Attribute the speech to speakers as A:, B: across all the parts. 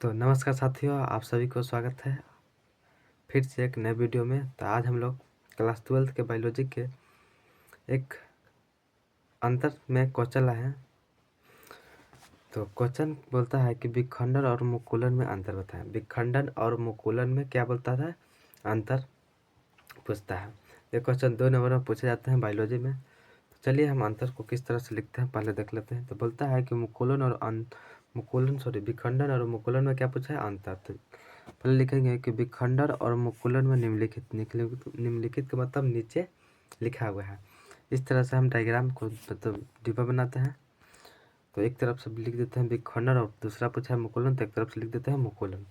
A: तो नमस्कार साथियों, आप सभी को स्वागत है फिर से एक नए वीडियो में। तो आज हम लोग क्लास 12 के बायोलॉजी के एक अंतर में क्वेश्चन लाए हैं। तो क्वेश्चन बोलता है कि विखंडन और मुकुलन में अंतर बताएं। विखंडन और मुकुलन में क्या बोलता है? अंतर पूछता है। ये क्वेश्चन 2 नंबर में पूछे जाते हैं बायोलॉजी में। तो चलिए हम अंतर को किस तरह से लिखते हैं पहले देख लेते हैं। तो बोलता है कि विखंडन और मुकुलन में क्या पूछा है? अंतर। तो पहले लिखेंगे कि विखंडन और मुकुलन में निम्नलिखित का मतलब नीचे लिखा हुआ है। इस तरह से हम डायग्राम को मतलब डिब्बा बनाते हैं। तो एक तरफ से लिख देते हैं विखंडन और दूसरा पूछा है मुकुलन, तो एक तरफ से लिख देते हैं मुकुलन।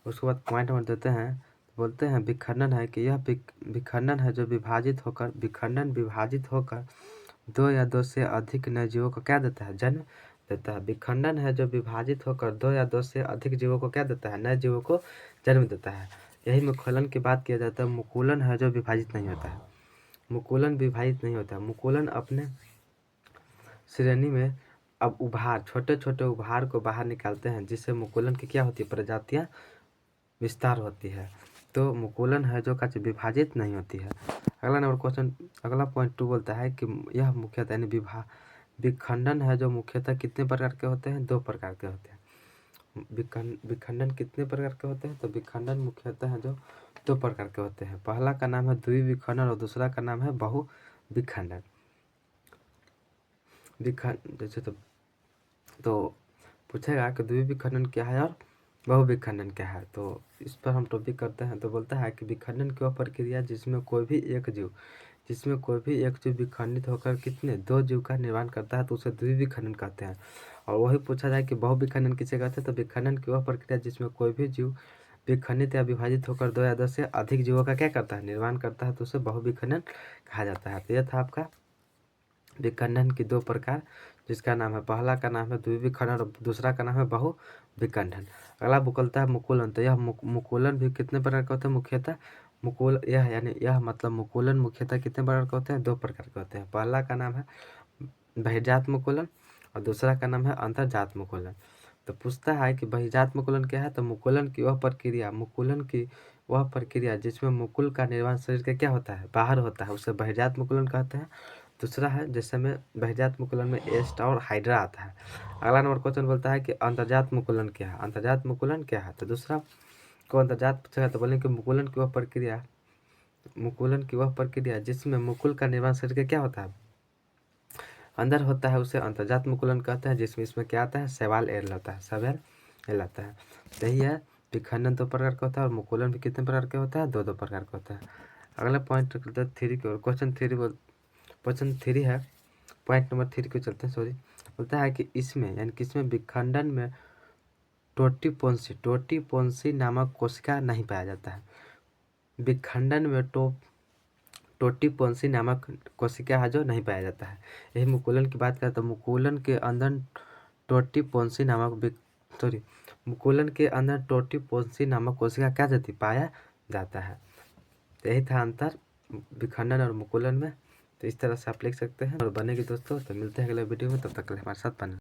A: उसके बाद पॉइंट नंबर देते हैं, बोलते हैं विखंडन है कि यह विखंडन है जो विभाजित होकर 2 या 2 से अधिक नए जीवों को क्या देता है? जन्म देता है। विखंडन है जो विभाजित होकर 2 या 2 से अधिक जीवों को क्या देता है? नए जीवों को जन्म देता है। यही मुकुलन की बात किया जाता है। मुकुलन है जो विभाजित नहीं होता है। मुकुलन विभाजित नहीं होता है। मुकुलन अपने श्रेणी में अब छोटे छोटे उभार को बाहर निकालते हैं, जिससे मुकुलन की क्या होती है? प्रजातियां विस्तार होती है। तो मुकुलन है जो विभाजित नहीं होती है। अगला पॉइंट 2 बोलता है कि यह मुख्यतः यानी विखंडन है जो मुख्यतः कितने प्रकार के होते हैं? 2 प्रकार के होते हैं। विखंडन कितने प्रकार के होते हैं? तो विखंडन मुख्यतः है जो 2 प्रकार के होते हैं। पहला का नाम है द्विविखंडन और दूसरा का नाम है बहुविखंडन। जैसे तो पूछेगा कि द्विविखंडन क्या है और बहुविखंडन क्या है। तो इस पर हम टॉपिक करते हैं। तो बोलता है कि विखंडन की वह प्रक्रिया जिसमें कोई भी एक जीव विखंडित होकर कितने 2 जीव का निर्माण करता है, तो उसे द्विविखंडन कहते हैं। और वही पूछा जाए कि बहुविखंडन किसे कहते हैं? तो विखंडन की वह प्रक्रिया जिसमें कोई भी जीव विखंडित या विभाजित होकर 2 या 2 से अधिक जीवों का क्या करता है? निर्माण करता है, तो उसे बहुविखंडन कहा जाता है। तो यह था आपका विखंडन की 2 प्रकार, जिसका नाम है, पहला का नाम है द्विविखंडन और दूसरा का नाम है बहुविखंडन। अगला बोलता है मुकुलन। तो यह मुकुलन भी कितने प्रकार के होते हैं? मुख्यतः मुकुलन मुख्यतः कितने प्रकार के होते हैं? 2 प्रकार के होते हैं। पहला का नाम है बहिर्जात मुकुलन और दूसरा का नाम है अंतर्जात मुकुलन। तो पूछता है कि बहिर्जात मुकुलन क्या है? तो मुकुलन की वह प्रक्रिया जिसमें मुकुल का निर्माण शरीर के क्या होता है? बाहर होता है, उसे बहिर्जात मुकुलन कहते हैं। दूसरा है जैसे में बहिर्जात मुकुलन में एस्ट और हाइड्रा आता है। अगला नंबर क्वेश्चन बोलता है कि अंतर्जात मुकुलन क्या है? अंतर्जात मुकुलन क्या है? तो दूसरा को अंतर्जात पूछेगा तो बोलेंगे मुकुलन की वह प्रक्रिया जिसमें मुकुल का निर्माण शरीर के क्या होता है? अंदर होता है, उसे अंतर्जात मुकुलन कहते हैं। जिसमें इसमें क्या आता है? सवाल एल आता है। यही है, विखंडन 2 प्रकार का होता है और मुकुलन भी कितने प्रकार के होता है? 2 प्रकार का होता है। अगला पॉइंट 3 की ओर, क्वेश्चन 3 है। पॉइंट नंबर 3 को चलते हैं। बोलता है कि इसमें विखंडन में टोटीपोन्सी नामक कोशिका नहीं पाया जाता है। विखंडन में टोटीपोन्सी नामक कोशिका है जो नहीं पाया जाता है। यही मुकुलन की बात करें तो मुकुलन के अंदर टोटीपोन्सी नामक कोशिका क्या जाती? पाया जाता है। यही था अंतर विखंडन और मुकुलन में। तो इस तरह से आप लिख सकते हैं और बनेगी दोस्तों। तो मिलते हैं अगले वीडियो में, तब तक के लिए हमारे साथ बने।